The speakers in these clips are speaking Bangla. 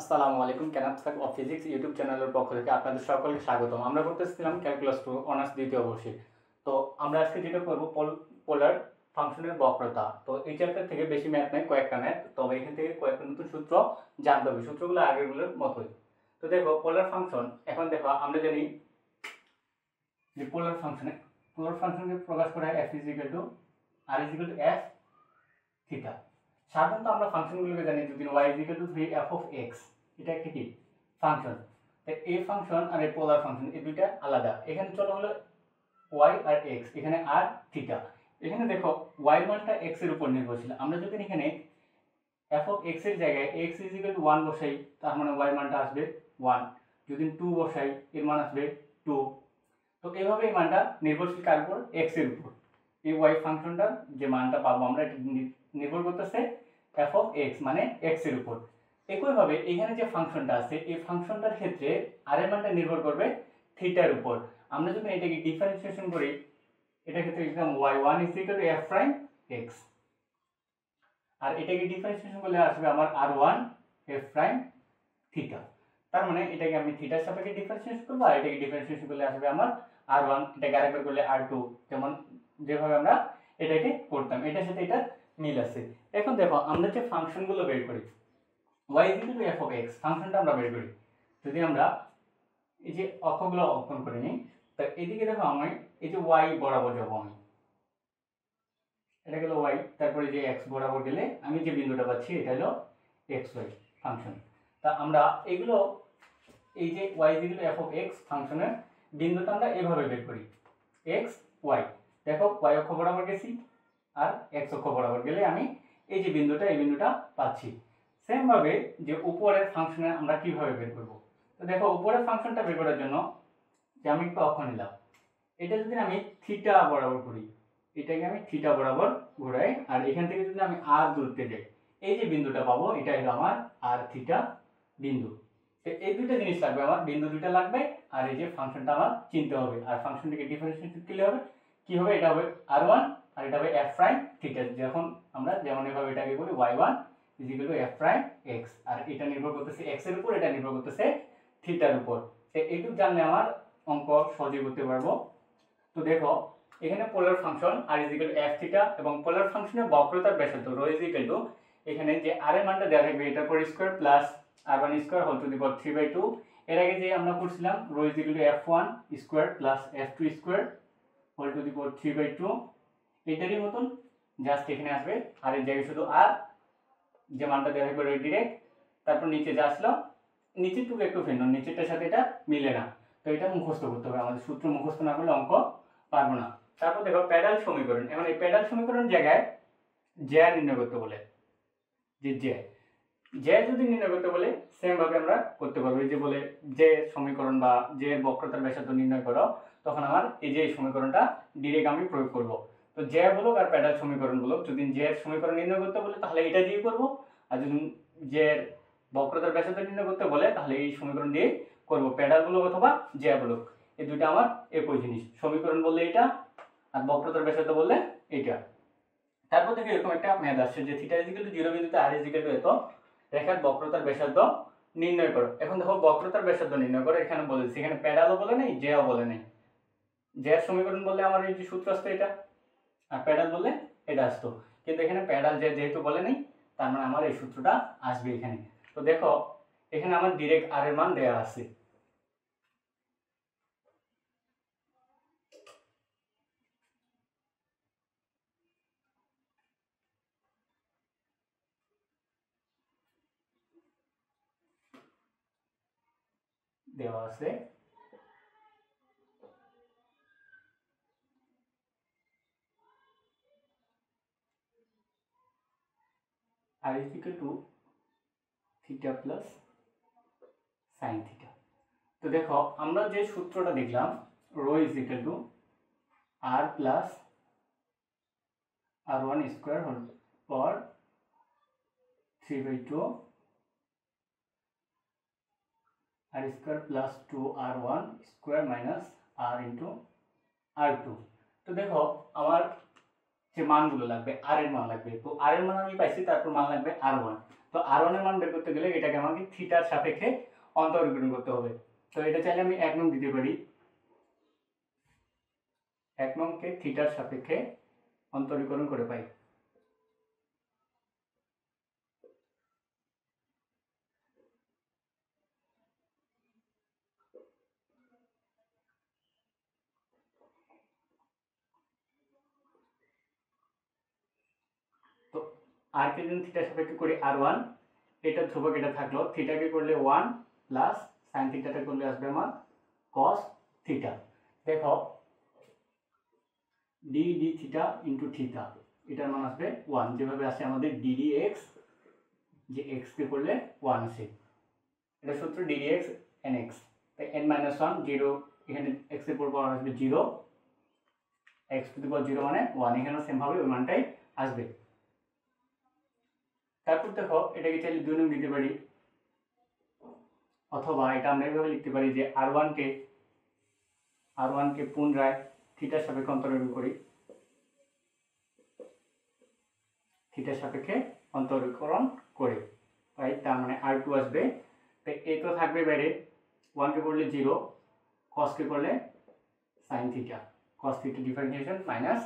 আসসালামু আলাইকুম কেনাপসাক অফ ফিজিক্স ইউটিউব চ্যানেলের পক্ষ থেকে আপনাদের সকলকে স্বাগতম। আমরা করতেছিলাম ক্যালকুলাস 2 অনার্স দ্বিতীয় বর্ষে। তো আমরা আজকে যেটা করব পোলার ফাংশনের বক্রতা। তো এই চ্যাপ্টার থেকে বেশি ম্যাথ নাই, কয়েকটা ম্যাথ, তবে এখান থেকে কয়েকটা নতুন সূত্র জানতে হবে, সূত্রগুলো আগেরগুলোর মতোই। তো দেখো পোলার ফাংশন, এখন দেখো আমরা জানি যে পোলার ফাংশনকে প্রকাশ করা হয় f r f থিটা। সাধারণত আমরা ফাংশনগুলোকে জানি যদি y 3 f of x, এটা একটা কি ফাংশন। তো এই ফাংশন আর এই পোলার ফাংশন এই দুইটা আলাদা। এখানে চলো হলো y আর x, এখানে r থিটা। এখানে দেখো y এর মানটা x এর উপর নির্ভরশীল। আমরা যদি এখানে f of x এর জায়গায় x 1 বসাই, তার মানে y এর মানটা আসবে 1। যদি 2 বসাই, এর মান আসবে 2। তো এইভাবে এই মানটা নির্ভরশীল কার উপর? x এর উপর। এই y ফাংশনটার যে মানটা পাবো আমরা, এটা নির্ভর করতেছে f of x মানে x এর উপর। একইভাবে এখানে যে ফাংশনটা আছে, এই ফাংশনটার ক্ষেত্রে r এর মানটা নির্ভর করবে থিটার উপর। আমরা যদি এটাকে ডিফারেন্সিয়েশন করি, এটা ক্ষেত্রে লিখলাম y1 f prime x, আর এটাকে ডিফারেন্সিয়েশন করলে আসবে আমার r1 f prime থিটা। তার মানে এটাকে আমি থিটার সাপেক্ষে ডিফারেন্সিয়েশন করব, আর এটাকে ডিফারেন্সিয়েশন করলে আসবে আমার r1, এটাকে আরেকবার করলে r2, যেমন যেভাবে আমরা এটাকে করতাম, এটার সাথে এটা মিল আছে। এখন দেখো আমরা যে ফাংশনগুলো বের করি, y f of x ফাংশনটা আমরা বের করি, যদি আমরা এই যে অক্ষগুলো অঙ্কন করে নিই, তো এদিকে দেখো আমি এই যে y বরাবর যাব, আমি এটা গেল y, তারপরে যে x বরাবর গেলে আমি যে বিন্দুটা পাচ্ছি এটা হলো xy ফাংশন। তা আমরা এগুলো এই যে y f of x ফাংশনের বিন্দুটা আমরা এভাবে বের করি, x y। দেখো y অক্ষ বরাবর গেছি আর x অক্ষ বরাবর গেলে আমি এই যে বিন্দুটা, এই বিন্দুটা পাচ্ছি। সেম ভাবে যে উপরের ফাংশনে আমরা কিভাবে বের করব, তো দেখো উপরের ফাংশনটা বের করার জন্য যে আমি একটু অক্ষ নিলাম, এটা যদি আমি থিটা বরাবর করি, এটাকে আমি থিটা বরাবর ঘোরাই, আর এখান থেকে যদি আমি r দূরত্বে যাই, এই যে বিন্দুটা পাবো এটা হলো আমার r থিটা বিন্দু। তো এই দুটো জিনিস লাগবে, আমার বিন্দু দুটো লাগবে, আর এই যে ফাংশনটা আমার চিনতে হবে। আর ফাংশনটাকে ডিফারেন্সিয়েট করলে হবে কি হবে, এটা হবে r1 আর এটা হবে f প্রাইম থিটা। যখন আমরা যেমন এভাবে এটাকে করি y1 f প্রাইম x, আর এটা নির্ভর করতেছে x এর উপর, এটা নির্ভর করতেছে থিটার উপর। তো এইটুকু জানলে আমার অঙ্ক সহজে করতে পারবো। তো দেখো এখানে পোলার ফাংশন r f থিটা এবং পোলার ফাংশনের বক্রতার ব্যাসার্ধ ρ এখানে যে r এর মানটা দেওয়া থাকবে এটার পর square plus r1 square whole to the power 3/2। এর আগে যে আমরা করছিলাম ρ f1 square plus f2 square whole to the power 3/2, এটারই মতন জাস্ট এখানে আসবে আর এর জায়গায় শুধু r, যে মানটা দেওয়া থাকবে ডিরেক্ট, তারপর নিচে যা আসলো, নিচের টুকু একটু ভিন্ন, নিচেরটার সাথে এটা মিলে না, তো এটা মুখস্থ করতে হবে আমাদের। সূত্র মুখস্থ না করলে অঙ্ক পারবো না। তারপর দেখো প্যাডাল সমীকরণ, এখন এই প্যাডাল সমীকরণ জায়গায় জ্যা নির্ণয় করতে বলে, যে জ্যা যদি নির্ণয় করতে বলে সেম ভাবে আমরা করতে পারবো। এই যে বলে যে সমীকরণ বা যে বক্রতার ব্যাসার্ধ নির্ণয় করো, তখন আমার এই যে সমীকরণটা ডিরেক্ট আমি প্রয়োগ করব। তো জ্যা বলুক আর প্যাডাল সমীকরণ বলুক, যদি জ্যা সমীকরণ নির্ণয় করতে বলে তাহলে এটা দিয়ে করব, আর যদি জ্যা বক্রতার ব্যাসার্ধ নির্ণয় করতে বলে তাহলে এই সমীকরণ দিয়ে করব। প্যাডাল বলুক অথবা জ্যা বলুক, এই দুটো আমার একই জিনিস। সমীকরণ বললে এটা, আর বক্রতার ব্যাসার্ধ বললে এটা। তারপর থেকে এরকম একটা ম্যাথ আসছে যে থিটা 0 বিন্দুতে r এত রেখার বক্রতার ব্যাসার্ধ নির্ণয় করো। এখন দেখো বক্রতার ব্যাসার্ধ নির্ণয় করো, এখানে বলেছি, এখানে প্যাডালও বলে নাই, জ্যাও বলে নাই। জ্যার সমীকরণ বললে আমার এই যে সূত্র আসতো এটা, আর প্যাডাল বললে এটা আসতো, কিন্তু এখানে প্যাডাল যেহেতু বলে নাই, তার মানে আমার এই সূত্রটা আসবে এখানে। তো দেখো এখানে আমার ডিরেক্ট r এর মান দেয়া আছে, দেওয়া আছে r theta plus sine theta. তো দেখো আমরা যে সূত্রটা দেখলাম, rho r plus r1 square whole power 3/2 r square plus 2r1 square minus r into r2। তো দেখো আমার যে মানগুলো লাগবে, r এর মান লাগবে, তো r এর মান আমি পাইছি, তারপর মান লাগবে r1। তো তো r1 এর মান বের করতে গেলে এটাকে আমাকে থিটার সাপেক্ষে অন্তরীকরণ করতে হবে। তো এটা চাইলে আমি 1 নং দিতে পারি, 1 নংকে থিটার সাপেক্ষে অন্তরীকরণ করে পাই। তো r কে যদি থিটার সাপেক্ষে করি r1, এটা ধ্রুবক, এটা থাকলো, থিটাকে করলে 1 প্লাস সাইন থিটাটা করলে আসবে আমার cos থিটা। দেখো d d theta into theta, এটার মান আসবে 1, যেভাবে আসে আমাদের dd x, যে x কে করলে 1 আসে, এটা সূত্র dd x nx। তাই n - 1 0, এখানে x এর উপর পাওয়ার আসবে 0, x টু দি পাওয়ার 0 মানে 1, এখানেও সেম ভাবে ওই মানটাই আসবে। তারপর দেখো এটাকে চাইলে 2 নং দিতে পারি, অথবা এটা আমরা এইভাবে লিখতে পারি যে r1 কে পুনরায় থিটার সাপেক্ষে অন্তরীকরণ করি, থিটার সাপেক্ষে অন্তরীকরণ করে পাই, তার মানে r2 আসবে। তো a তো থাকবে বাইরে, 1 কে করলে 0, cos কে করলে sin theta, cos theta differentiation minus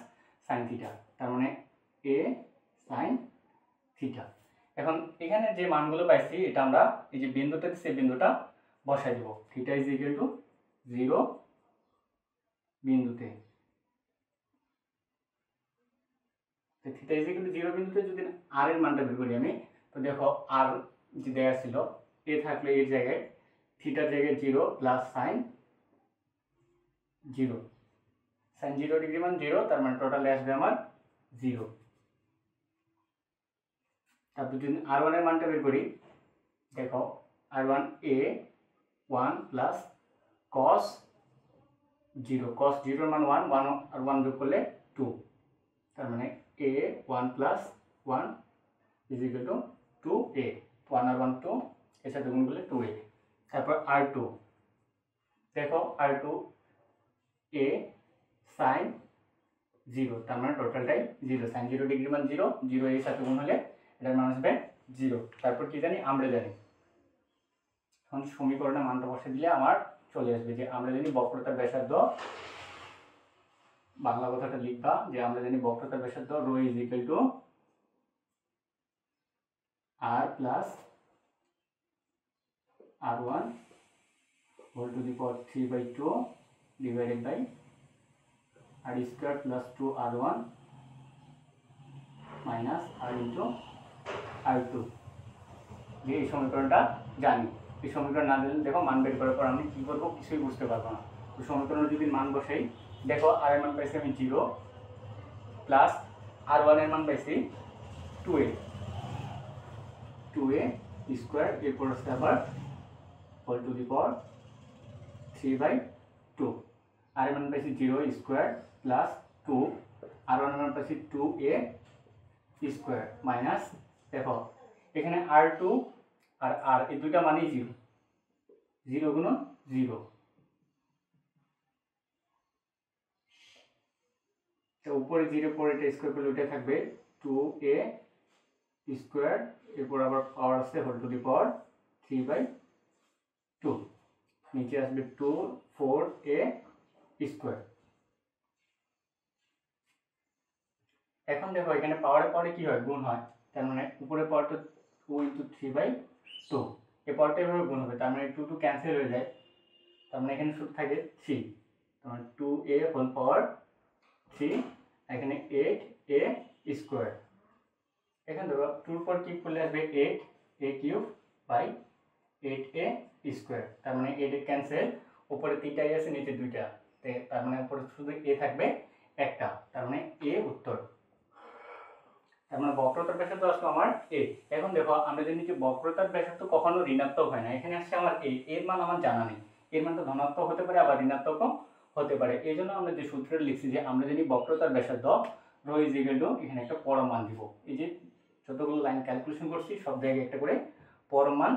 sin theta, তার মানে a sin থিটা। এখন এখানে যে মানগুলো পাইছি এটা আমরা এই যে বিন্দুটা সেই বিন্দুটা বসাই দেব, থিটা ইজ ইকুয়াল টু 0 বিন্দুতে। তো থিটা ইজ ইকুয়াল টু 0 বিন্দুতে যদি r এর মানটা বের করি আমি, তো দেখো r যে দেয়া ছিল, a থাকলে এর জায়গায় থিটার জায়গায় 0 প্লাস sin 0, sin 0 ডিগ্রি মান 0, তার মানে টোটাল আসবে আমার 0। তারপর যদি r1 এর মানটা বের করি, দেখো r1 a 1 plus cos 0, cos 0 এর মান 1, 1 আর 1 যোগ করলে 2, তার মানে a 1 plus 1 is equal two 2a, 1 আর 1 2, এর সাথে গুণ করলে 2a। তারপর r2, দেখো r2 a sin 0, তার মানে টোটালটাই 0, sin 0 ডিগ্রি মান 0, 0 এর সাথে গুণ হলে এটার মান আসবে 0। তারপর কি জানি, আমরা জানি, এখন সমীকরণের মানটা বসে দিলে আমার চলে আসবে যে আমরা জানি বক্রতার ব্যাসার্ধ, বাংলা কথাটা লিখবা যে আমরা জানি বক্রতার ব্যাসার্ধ rho is equal to r plus r1 whole to the power 3/2 divided by r square plus 2r1 minus r into r2। যে এই সমীকরণটা জানি, এই সমীকরণ না জানলে দেখো মান বের করার পর আমি কী করবো কিছুই বুঝতে পারবো না। তো সমীকরণে যদি মান বসাই, দেখো r এর মান পাইছি আমি 0 প্লাস r1 এর মান পাইছি 2a স্কোয়ার, এরপর আসছে আবার whole to the power 3/2, r এর মান পাইছি 0 স্কোয়ার প্লাস 2, r1 এর মান পাইছি 2a স্কোয়ার মাইনাস, দেখো এখানে r2 আর r এই দুইটা মানই 0, 0 গুণন 0, তো উপরে 0 পরে এটা স্কোয়ার করলে ওইটা থাকবে 2a স্কোয়ার, এরপর আবার পাওয়ার আসছে হোল টু দি পাওয়ার 3/2, নিচে আসবে 2 4a স্কোয়ার। এখন দেখো এখানে পাওয়ারের পরে কি হয়, গুণ হয়, তার মানে উপরে পাওয়ারটা 2 ইন্টু 3/2, এই পাওয়ারটা এভাবে গুণ হবে, তার মানে 2 2 ক্যান্সেল হয়ে যায়, তার মানে এখানে শুধু থাকে 3, তার মানে 2a হোল পাওয়ার 3, এখানে 8a স্কোয়ার। এখানে দেখো 2 পর কিউব করলে আসবে 8a cube by 8a square, তার মানে 8 ক্যান্সেল, উপরে 3টাই আছে নিচে 2টা, তার মানে উপরে শুধু a থাকবে একটা, তার মানে a উত্তর। তার মানে বক্রতার ব্যাসার্ধ আসলো আমার a। এখন দেখো আমরা জানি যে বক্রতার ব্যাসার্ধ কখনো ঋণাত্মক হয় না, এখানে আসছে আমার a, এর মান আমার জানা নেই, এর মানটা ধনাত্মক হতে পারে আবার ঋণাত্মকও হতে পারে, এই জন্য আমরা যে সূত্রটা লিখছি যে আমরা জানি বক্রতার ব্যাসার্ধ রো ইজ ইকুয়াল টু, এখানে একটা পরম মান দিব, এই যে যতগুলো লাইন ক্যালকুলেশন করছি সব জায়গায় একটা করে পরম মান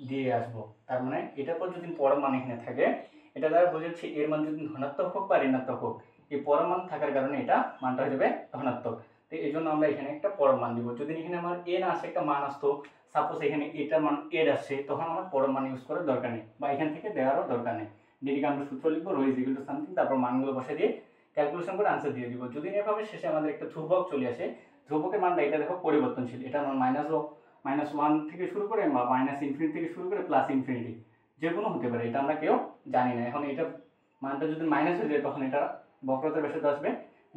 দিয়ে আসবো, তার মানে এটার পর যদি পরম মান এখানে থাকে, এটা দ্বারা বোঝাচ্ছি এর মান যদি ধনাত্মক হোক বা ঋণাত্মক হোক, এই পরম মান থাকার কারণে এটা মানটা হয়ে যাবে ধনাত্মক। তো তো এই জন্য আমরা এখানে একটা পরম মান দিব। যদি এখানে আমার এ না আসে, একটা মান আসতো, সাপোজ এখানে এটার মান এর আসছে, তখন আমার পরম মান ইউজ করার দরকার নেই, বা এখান থেকে দেওয়ারও দরকার নেই। ডিরেক্ট আমরা সূত্র লিখবো rho is equal to something, তারপর মানগুলো বসে দিয়ে ক্যালকুলেশন করে আনসার দিয়ে দিব। যদি এভাবে শেষে আমাদের একটা ধ্রুবক চলে আসে, ধ্রুবকের মানটা এটা দেখো পরিবর্তনশীল, এটা আমার -1 থেকে শুরু করে বা -ইনফিনিটি থেকে শুরু করে +ইনফিনিটি যে কোনো হতে পারে, এটা আমরা কেউ জানি না। এখন এটা মানটা যদি মাইনাস হয়ে যায়, তখন এটা বক্রতার ব্যাসার্ধ আসবে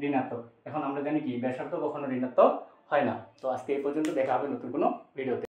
ঋণাত্মক। এখন আমরা জানি কি ব্যাসার্ধ কখনো ঋণাত্মক হয় না। তো আজকে এই পর্যন্ত, দেখা হবে নতুন কোনো ভিডিওতে।